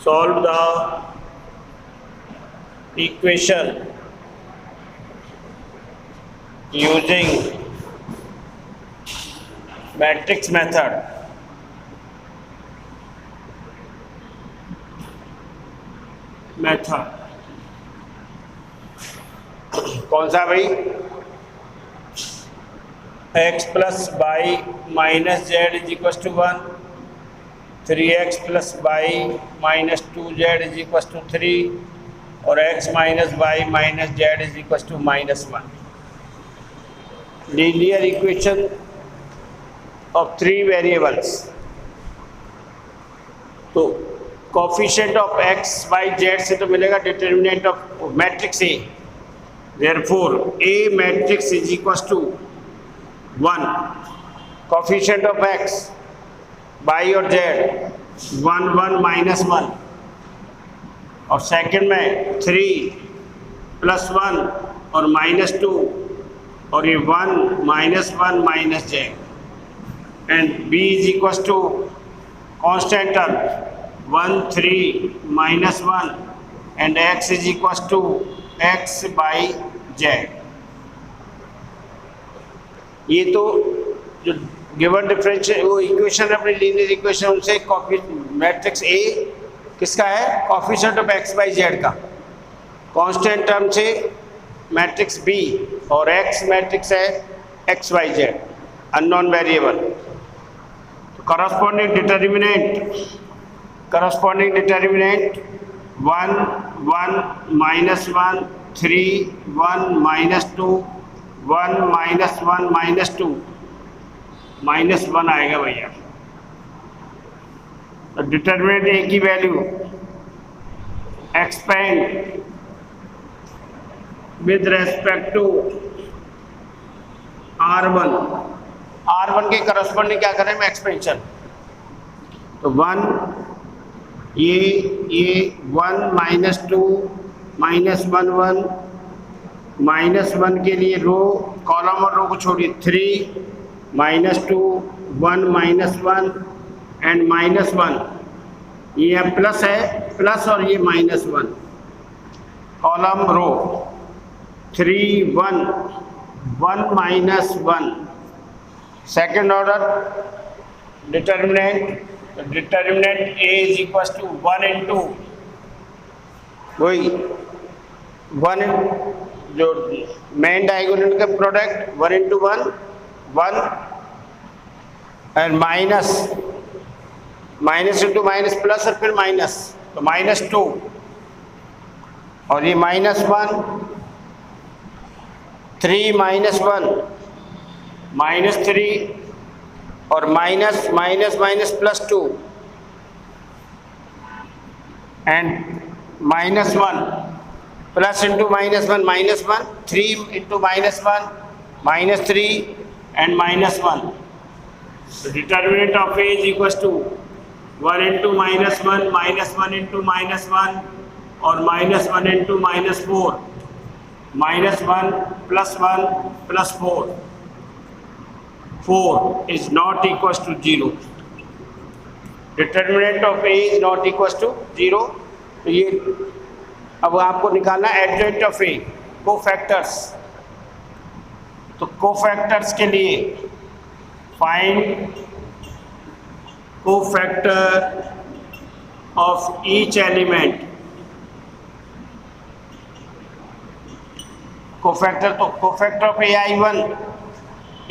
solve the equation using matrix method. कौन सा भाई? x plus y minus z is equal to 1, 3x plus y minus 2z is equal to 3 और x minus y minus z is equal to -1. Linear equation of 3 variables. तो coefficient of x by z से तो मिलेगा determinant of matrix A. Therefore A matrix is equal to 1. Coefficient of x y और z 1 1 -1 और second में 3 plus 1 और -2 और ये 1 -1 minus j and b is equal to constant term 1 3 -1 and x is equal to x by z. ये तो जो given differential वो इक्वेशन अपनी लीनियर इक्वेशन उनसे मैट्रिक्स A किसका है? Coefficient of x by z का. कांस्टेंट टर्म से मैट्रिक्स B और x मैट्रिक्स है x by z unknown variable. तो करस्पॉन्डिंग डिटर्मिनेंट 1 1 -1 3 1 -2 1 -1 -2 -1 आएगा भैया. तो डिटर्मिनेंट A की value expand with respect to R1 के करस्पॉन्डिंग क्या करें मैं एक्सपेंशन. तो 1 ये 1 -2 -1 -1 के लिए रो कॉलम और रो को छोड़िए 3 -2 1 -1 एंड -1. ये प्लस है प्लस और ये -1 column row 3 1 1 -1. Second order determinant A is equal to 1 into वही 1 जो मेन डायगोनल का product 1 into 1 1 and minus into minus plus और फिर माइनस तो -2 और ये -1 3 -1 -3 और minus +2 and -1 plus into -1 -1 3 into -1 -3 and -1. So determinant of A is equals to 1 into -1 -1 into -1 और -1 into -4 -1 +1 +4 4 is not equals to 0. Determinant of A is not equals to 0. तो ये अब आपको निकालना एडजॉइंट ऑफ A कोफैक्टर्स. तो cofactors के लिए find cofactor of each element. Cofactor तो कोफैक्टर ऑफ AI1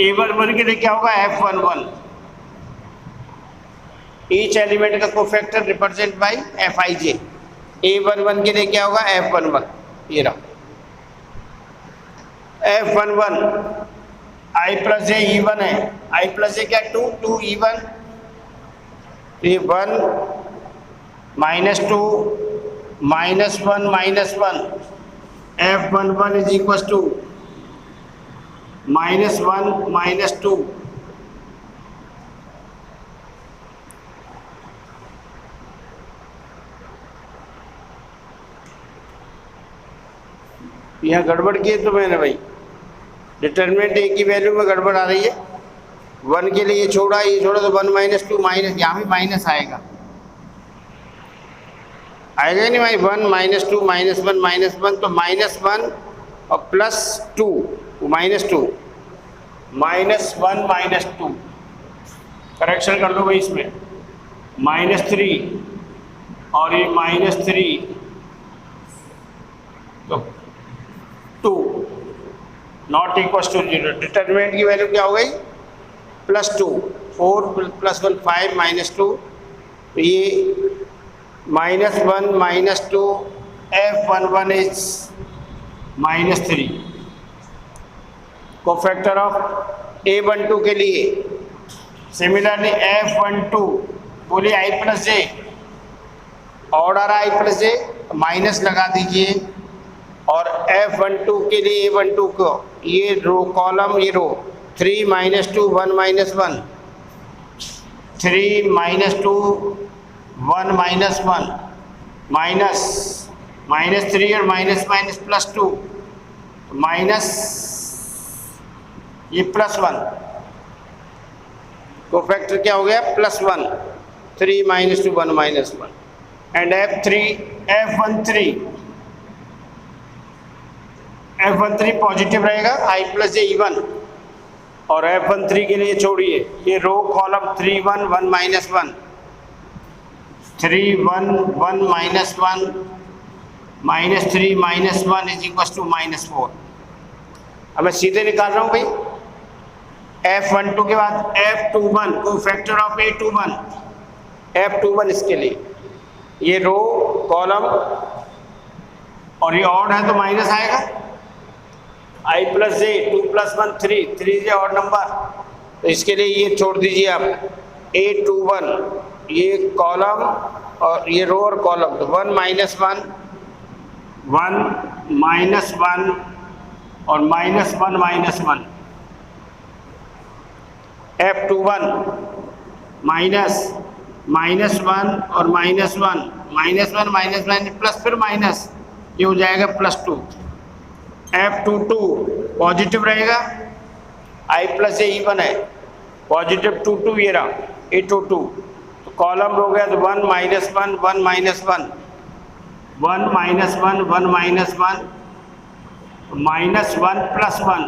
A11 के लिए क्या होगा F11. ईच एलिमेंट का cofactor represent by Fij. A11 के लिए क्या होगा F11. ये रहा F11 I plus J E1 है. I प्लस J क्या 2 E1 ये 1 -2 -1 F11 इज इक्वल टू -1 -2 यहाँ गड़बड़ की है तो मैंने भाई डिटरमिनेंट A की वैल्यू में गड़बड़ आ रही है. 1 के लिए ये छोड़ा तो 1 माइनस 2 माइनस, यहाँ भी माइनस आएगा नहीं भाई, 1 माइनस 2 माइनस 1 तो -1 और +2 -2 -1 -2 करेक्शन कर लो भाई इसमें, -3 और ये -3 तो 2 नॉट इक्वल टू 0। डिटरमिनेंट की वैल्यू क्या हो गई +2, 4 + 1 5 -2 तो ये -1 -2 F11 is -3। Cofactor of A12 के लिए सिमिलरली F12 बोलिए I+J, ऑर्डर I+J माइनस लगा दीजिए, और F12 के लिए A12 को ये रो कॉलम, ये रो 3 - 2 1 - 1 3 - 2 1 -1 -3 और माइनस +2 माइनस ये +1 कोफैक्टर क्या हो गया +1 3 - 2 1 -1 एंड F13 पॉजिटिव रहेगा I+J इवन, और F13 के लिए छोड़िए ये row column 3 1 1 -1 3 1 1 -1 -3 -1 is equal to -4। अब मैं सीधे निकाल रहा हूँ भाई, F12 के बाद F21 cofactor of A21 F21 इसके लिए ये रो कॉलम और ये ऑड है तो माइनस आएगा, I+J 2 + 1 3 3 is ऑड नंबर, तो इसके लिए ये छोड़ दीजिए आप A21 ये कॉलम और ये रो और कॉलम, तो 1 - 1 1 -1 और -1 -1 F21 -1 और -1 प्लस फिर माइनस, ये हो जाएगा +2। F22 पॉजिटिव रहेगा, I+J इवन है, पॉजिटिव 2 2 ये रहा A22, तो कॉलम हो गया तो 1 - 1 1 -1 1 -1 1 -1 +1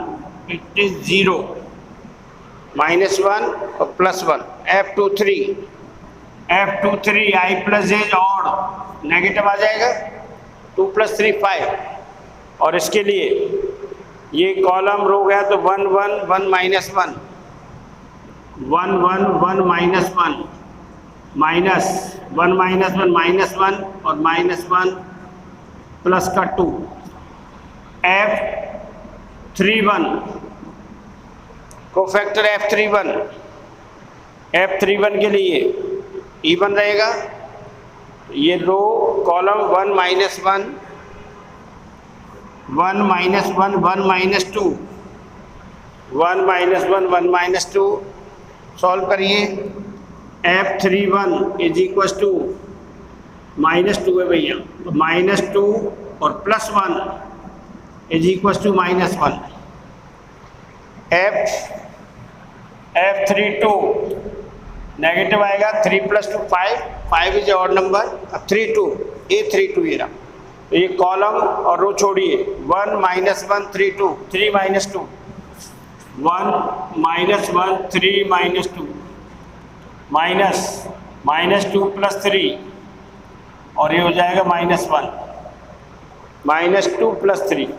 इट इज 0 -1 और +1 F23 I+J ऑड नेगेटिव आ जाएगा 2 + 3 5, और इसके लिए ये कॉलम रो गया तो 1 1 1 -1 1 1 1 -1 -1 और -1 प्लस का 2 F31 कोफैक्टर F31 के लिए इवन रहेगा, ये रो कॉलम 1 - 1 1 -1 1 -2 1 -1 2 सॉल्व करिए, F31 इज इक्वल टू -2 है भैया, तो -2 और +1 is equal to -1। F32 negative आएगा, 3 + 2 5 5 इज ऑड नंबर, अब 32 A32 ये रहा, तो ये कॉलम और रो छोड़िए 1 - 1 3 2 3 - 2 1 -1 3 - 2 -2 + 3 और ये हो जाएगा -1 -2 + 3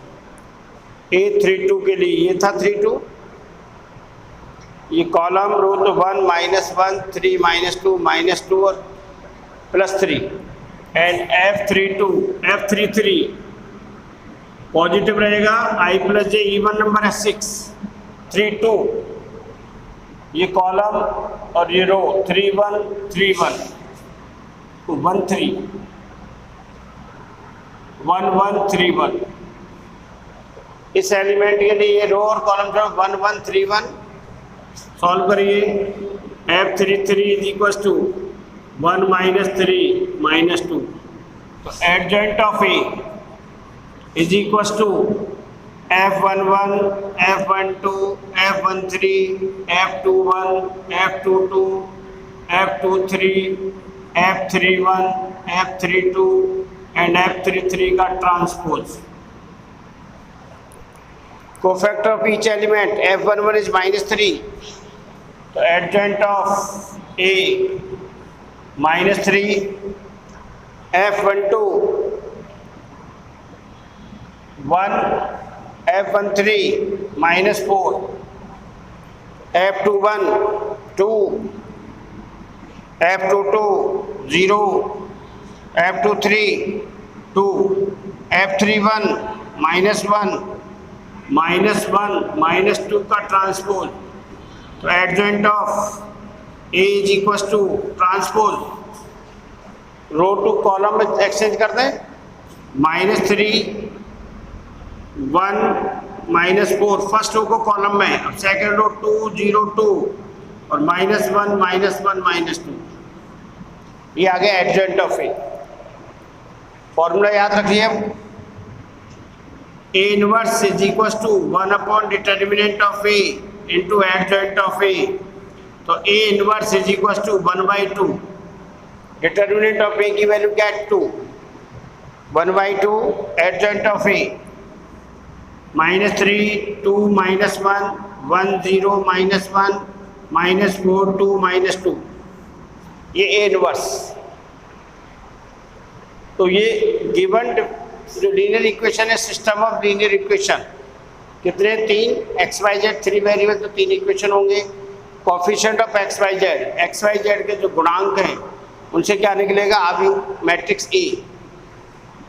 A32 के लिए ये था 32, ये कॉलम रो तो 1 - 1 3 -2 -2 और +3 एंड F33 पॉजिटिव रहेगा, I+J इवन नंबर है 6 3 2 ये कॉलम और ये रो 3 1 3 1 1 3 1 1 3 1, इस एलिमेंट के लिए ये रो और कॉलम जो 1 1 3 1 सॉल्व करिए, F33 इज इक्वल टू 1 - 3 -2, तो adjoint of A is equal to F11 F12 F13, F21, F22, F23, F31, F32 and F33 का transpose. Cofactor of each element F11 is -3, तो adjoint of A -3, F12 1, F13 -4, F21 2, F22 0, F23 2, F31 -1, -2 का transpose, तो adjoint of A is equal to transpose, row to column में exchange कर दें, -3 1 -4 first row को column में, अब second row 2 0 2 और -1 -2, ये आ गया एडजॉइंट ऑफ ए। फॉर्मूला याद रखिए अब, A inverse is equal to 1 upon determinant of A into adjoint of A, तो A inverse is equal to 1/2, determinant of A की वैल्यू क्या है 2, 1/2 एडजॉइंट ऑफ A -3 2 -1 1 0 -1 -4 2 -2, ये A इनवर्स। तो ये गिवन जो लीनियर इक्वेशन है, सिस्टम ऑफ लीनियर इक्वेशन, कितने 3 XYZ 3 वेरिएबल, तो 3 इक्वेशन होंगे। कोफिशिएंट ऑफ XYZ के जो गुणांक हैं उनसे क्या निकलेगा, अभी मैट्रिक्स E।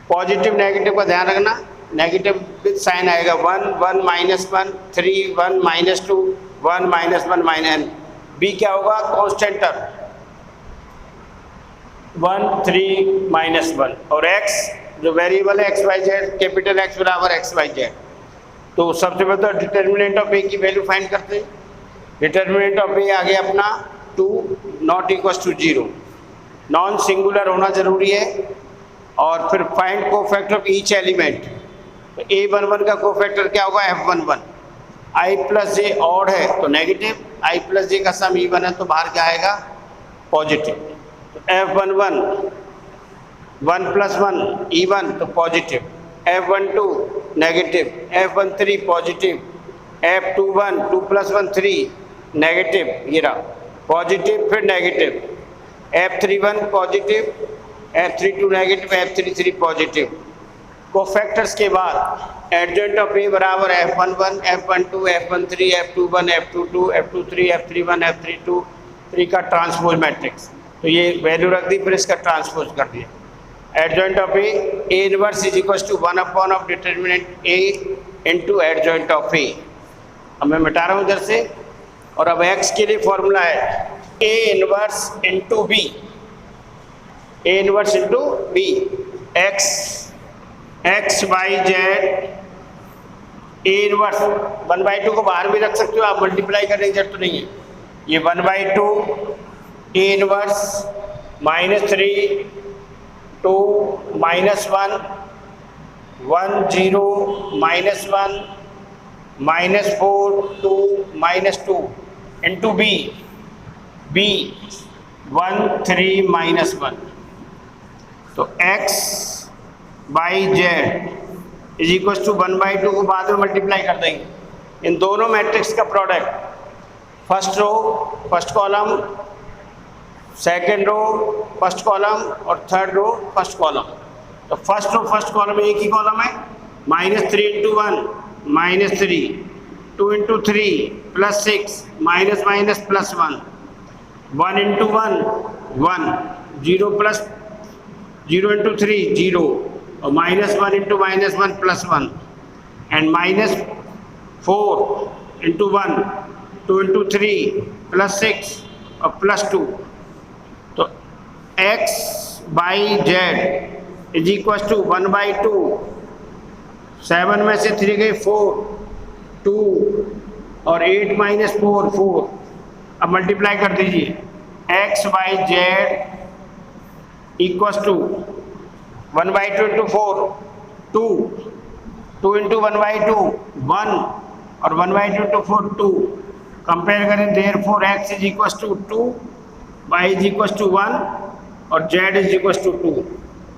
पॉजिटिव नेगेटिव का ध्यान रखना, नेगेटिव विद साइन आएगा 1 1 -1 3 1 -2 1 -1 -n। B क्या होगा, कांस्टेंट टर्म 1 3 -1, और X जो वेरिएबल है XYZ, कैपिटल X बराबर XYZ। तो सबसे पहले तो डिटर्मिनेंट ऑफ A की वैल्यू फाइंड करते हैं। डिटर्मिनेंट ऑफ A आ गया अपना 2 not equal to 0, non singular होना जरूरी है। और फिर find cofactor of each element, तो A11 का कोफैक्टर क्या होगा F11, I + J ऑड है तो नेगेटिव, I + J का सम इवन है तो बाहर क्या आएगा पॉजिटिव, तो F11 1 + 1 इवन तो positive, F12 negative, F13 positive, F21 2 + 1 3 negative, ये रहा पॉजिटिव फिर negative, F31 positive, F32 negative, F33 positive. Cofactors के बाद एडजॉइंट ऑफ A बराबर F11 F12 F13 F21 F22 F23 F31 F32 का ट्रांसपोज मैट्रिक्स, तो ये वैल्यू रख दी, फिर इसका ट्रांसपोज कर दिया। Adjoint of A inverse is equal to 1 upon of determinant A into adjoint of A। अब मैं मिटा रहा हूँ इधर से, और अब X के लिए फॉर्मूला है A inverse into B, A inverse into B, XYZ A inverse 1/2 को बाहर भी रख सकते हो आप, मल्टीप्लाई करने की जरूरत नहीं है, ये 1/2 A इनवर्स -3 2 -1 1 0 -1 -4 2 -2 इंटू B 1 3 -1, तो XYZ इज इक्वल टू 1/2 को बाद में मल्टीप्लाई कर देंगे। इन दोनों मैट्रिक्स का product, first row first column, second row first column और थर्ड रो फर्स्ट कॉलम। तो फर्स्ट रो फर्स्ट कॉलम एक ही कॉलम है, -3 × 1 -3 2 × 3 +6 -1 1 × 1 1 0 0 × 3 0 और -1 × -1 +1 एंड -4 × 1 2 × 3 +6 और +2, तो XYZ इज इक्वल टू 1/2, 7 में से 3 गए 4 2 और 8 - 4 4। अब मल्टीप्लाई कर दीजिए, XYZ इक्वल टू 1/2 × 4 2 2 × 1/2 1 और 1/2 to 4 2, कंपेयर करें, therefore x is equal to 2, y is equal to 1 और z इज इक्वल टू 2।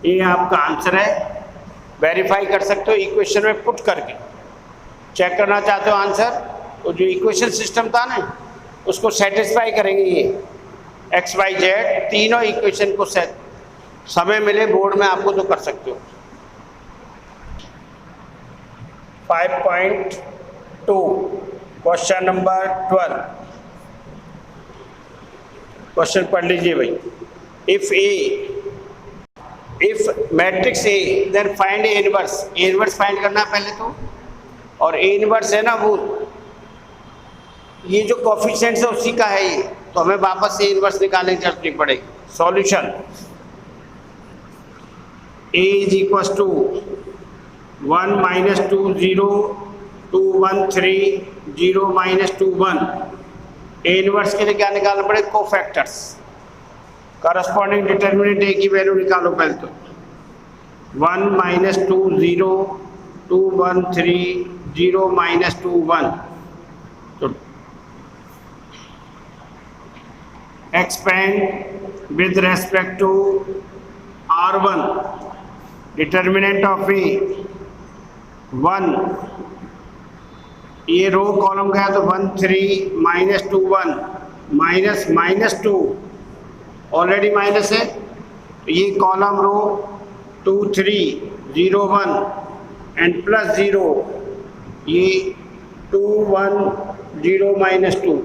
ये आपका आंसर है। वेरीफाई कर सकते हो इक्वेशन में पुट करके। चेक करना चाहते हो आंसर, तो जो इक्वेशन सिस्टम था ना उसको सेटिस्फाई करेंगे। ये x y z तीनों इक्वेशन को समय मिले बोर्ड में आपको तो कर सकते हो। 5.2 क्वेश्चन नंबर 12, क्वेश्चन पढ़ लीजिए भाई। If matrix A then find A inverse. A inverse find करना है पहले तो, और ए इनवर्स है ना वो ये जो कोफिशिएंट्स है उसी का है ये, तो हमें वापस ए इनवर्स निकालने की जरूरत नहीं पड़ेगी। Solution A is equal to 1 - 2 0 2 1 3 0 - 2 1। A inverse के लिए क्या निकालना पड़ेगा? कोफैक्टर्स। करस्पॉन्डिंग डिटर्मिनेंट ए की वैल्यू निकालो पहले तो। 1 - 2 0 2 1 3 0 - 2 1। तो expand with respect to R1, determinant of A 1, ये रो कॉलम गया तो 1 3 - 2 1 -2 ऑलरेडी माइनस है, तो ये कॉलम रो 2 3 0 1 एंड प्लस 0, ये 2 1 0 -2।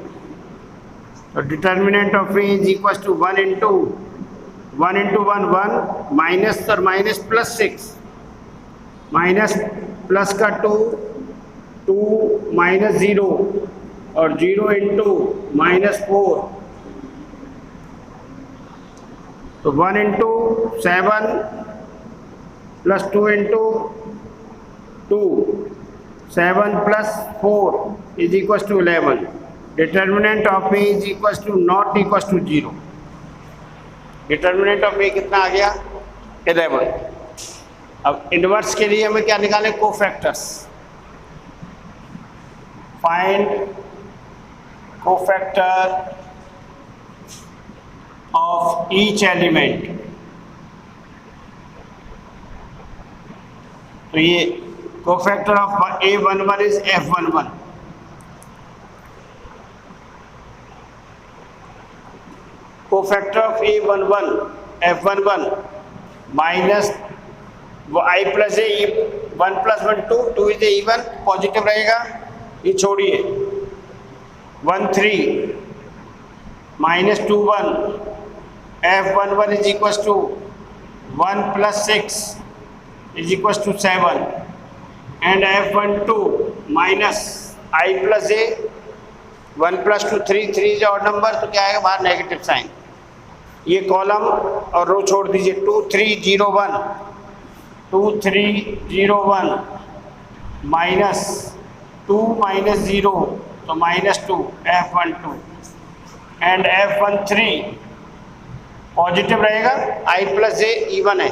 तो determinant of A is equal to 1 × 1 minus और माइनस प्लस 6, माइनस प्लस का 2 2 - 0 और 0 × -4, तो 1 × 7 plus 2 × 2 7 + 4 is equal to 11। Determinant of A is equal to not equal to 0। Determinant of A कितना आ गया? 11। अब इनवर्स के लिए हमें क्या निकालें? Cofactors. Find cofactor of each element. तो ये cofactor of A11 is F11। Cofactor of A11 F11 minus I + A 1 + 1 2 2 is even, positive रहेगा, ये छोड़िए। 1 3 -2 1 F11 is equal to 1 + 6 is equal to 7 and F12 minus I + A 1 + 2 3 3 is odd number, तो क्या आएगा बाहर? Negative sign. ये column और रो छोड़ दीजिए। 2 3 0 1 2 3 0 1 माइनस 2 - 0 तो -2 F12 एंड F13 पॉजिटिव रहेगा, I + A इवन है,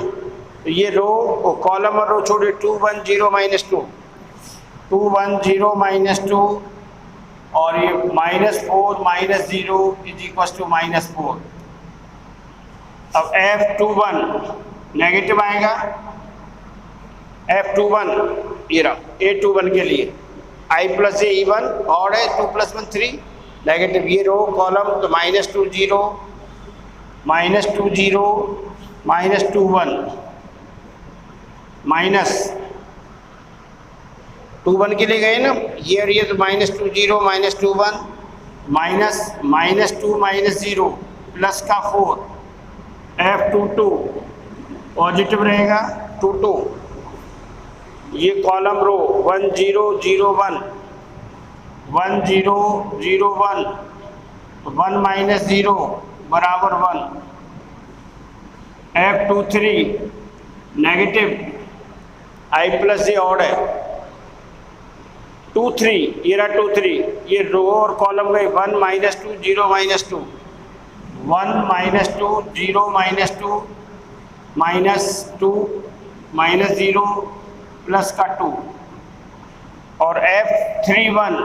तो ये रो कॉलम और रो छोड़िए। 2 1 0 -2 2 1 0 -2 और ये -4 - 0 इज इक्वल टू -4। अब F21 नेगेटिव आएगा। F21 ये रहा A21 के लिए I + A इवन और है, 2 + 1 3 नेगेटिव। ये रो कॉलम तो -2 0 -2 0 -2 1 माइनस 2 1 के लिए गए ना, ये और ये तो -2 0 -2 1 माइनस -2 -0 प्लस का 4 F22 पॉजिटिव रहेगा 2 2। ये कॉलम रो 1 0 0 1 1 0 0 1 1 - 0 बराबर 1 F23 negative I + A odd है 2 3 ये रहा 2 3। ये रो और कॉलम गए 1 -2 0 -2 1 -2 0 -2 -2 -0 प्लस का 2 और F31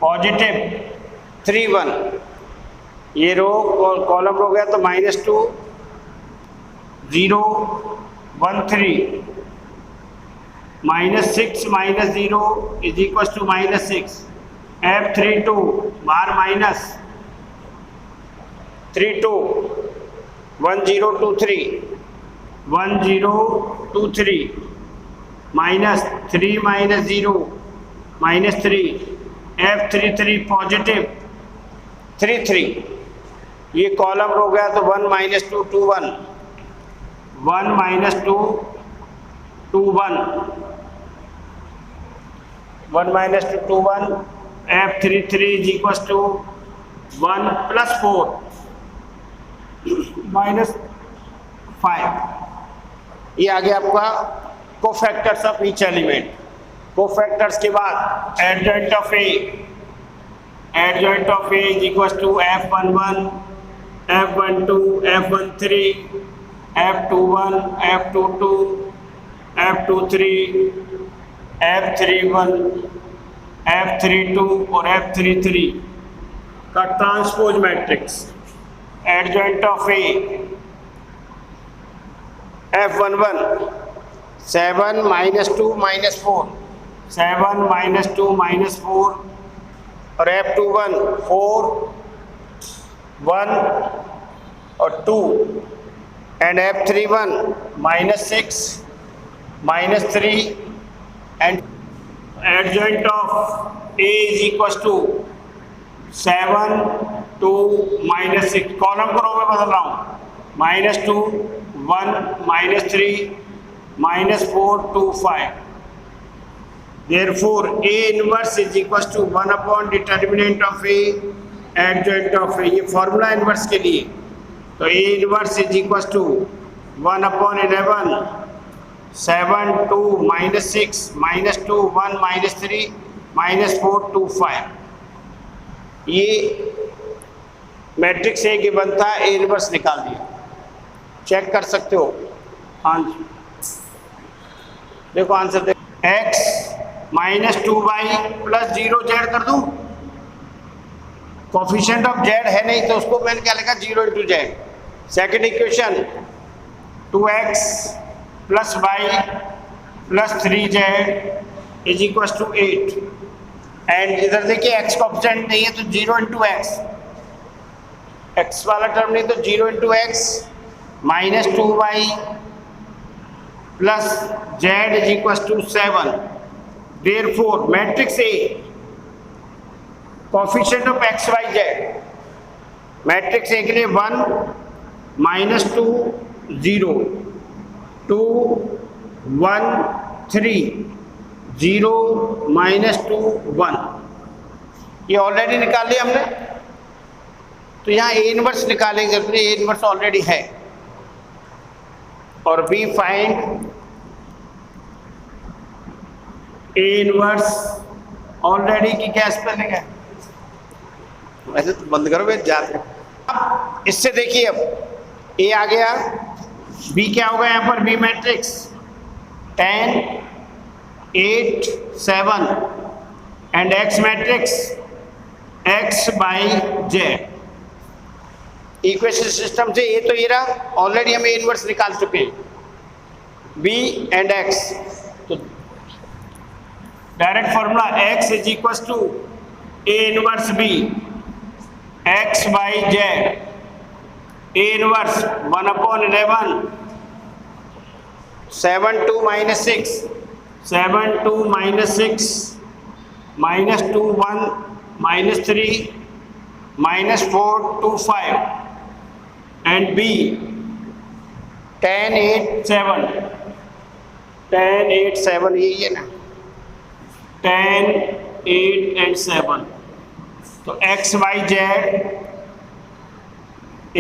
पॉजिटिव 31, ये रो कॉलम रो गया तो -2 0 1 3 -6 -0 इज इक्वल टू -6, F32 बार -32 1 0 2 3 1 0 2 3 -3 -0 -3, F33 पॉजिटिव 3 3, ये कॉलम रो गया तो 1 -2 2 1 1 -2 2 1 1 -2 2 1, F33 इज इक्वल टू 1 + 4 -5। ये आ गया आपका cofactors of each element. Cofactors के बाद adjoint of A, adjoint of A is equal to F11 F12 F13 F21 F22 F23 F31 F32 और F33 का transpose matrix. Adjoint of A F11 7 -2 -4 7 -2 -4 और F21 4 1 और 2 and F31 -6 -3 and adjoint of A is equals to 7 2 -6, column को रो में बदल रहा हूँ, -2 1 -3 -4 2 5। Therefore A inverse is equals to 1 upon determinant of A adjoint of A। ये formula inverse के लिए, तो A inverse is equals to 1 upon 11 7 2 -6 -2 1 -3 -4 2 5। ये मैट्रिक्स ए गिवन था, ए इनवर्स निकाल दिया, चेक कर सकते हो। हाँ जी, देखो आंसर देखो, x -2y + 0z कर दूं, कोफिशिएंट ऑफ z है नहीं तो उसको मैंने क्या लिखा 0 × z। Second equation 2x + y + 3z is equal to 8 and इधर देखिए x कोफिशिएंट नहीं है तो 0 × x, x वाला टर्म नहीं तो 0 × x -2y + z is equal to 7। Therefore matrix A coefficient of x y z, matrix A के लिए 1 -2 0 2 1 3 0 -2 1, ये ऑलरेडी निकाल लिया हमने, तो यहाँ A इनवर्स निकालेंगे तो A इनवर्स ऑलरेडी है। और B find A inverse already की क्या स्पेलिंग है, वैसे तो बंद करो जाते हैं। अब इससे देखिए, अब A आ गया, B क्या होगा यहाँ पर, B matrix 10 8 7 and X matrix x/z। Equation system से A तो ये रहा, ऑलरेडी हम A इनवर्स निकाल चुके हैं, B एंड X, तो direct formula x is equal to A inverse B x/z, A inverse 1/11 7 2 -6 7 2 -6 -2 1 -3 -4 2 5 and B 10 8 7 10 8 7, यही है ना, 10 8 and 7, तो x/z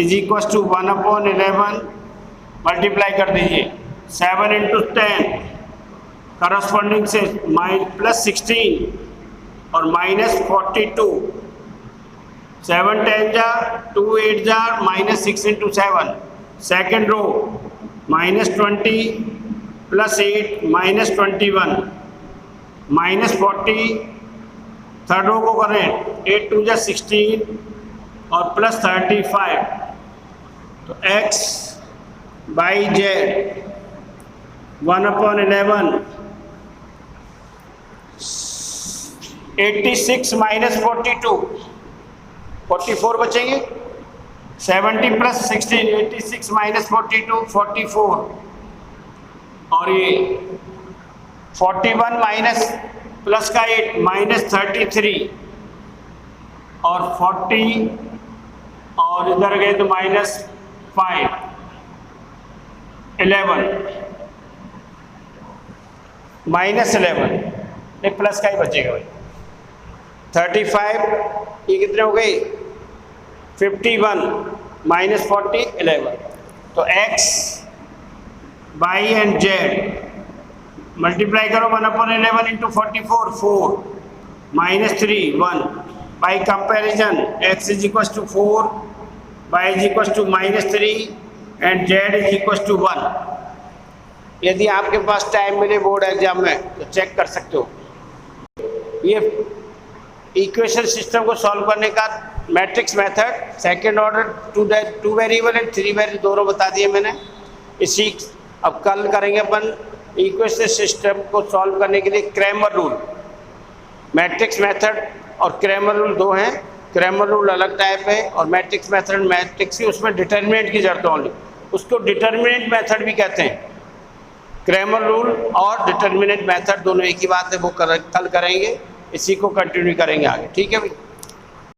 is equal to 1/11 multiply कर दीजिए 7 × 10 करस्पॉन्डिंग से +16 और -42, 7 10 जा 2 8 जा -6 × 7, सेकेंड रो -20 +8 -21 -40, थर्ड रो को करें 8 2 जा 16 और +35, तो x बाई जेड 1/11, 86 - 42, 44 बचेंगे, 70 + 16, 86 - 42, 44, और ये 41 माइनस प्लस का 8 -33, और 40 और इधर गए तो -5, 11 -11, नहीं प्लस का ही बचेगा भाई, 35, ये कितने हो गए 51 - 40, 11, तो x by and Z multiply करो 1/11 into 44, 4 -3, 1, by comparison x = 4, y = -3 and z = 1। यदि आपके पास टाइम मिले बोर्ड एग्जाम में तो चेक कर सकते हो। ये इक्वेशन सिस्टम को सॉल्व करने का matrix method, second order, 2 variable and 3 variable दोनों बता दिए मैंने। इसी अब कल करेंगे अपन इक्वेशन सिस्टम को सॉल्व करने के लिए क्रैमर रूल। मैट्रिक्स मेथड और क्रैमर रूल दो हैं। क्रैमर रूल अलग टाइप है और मैट्रिक्स मेथड मैट्रिक्स ही, उसमें डिटर्मिनेंट की जरूरत है ओनली, उसको डिटर्मिनेंट मेथड भी कहते हैं। क्रैमर रूल और डिटर्मिनेंट मेथड दोनों एक ही बात है, वो कल करेंगे, इसी को कंटिन्यू करेंगे आगे। ठीक है भाई।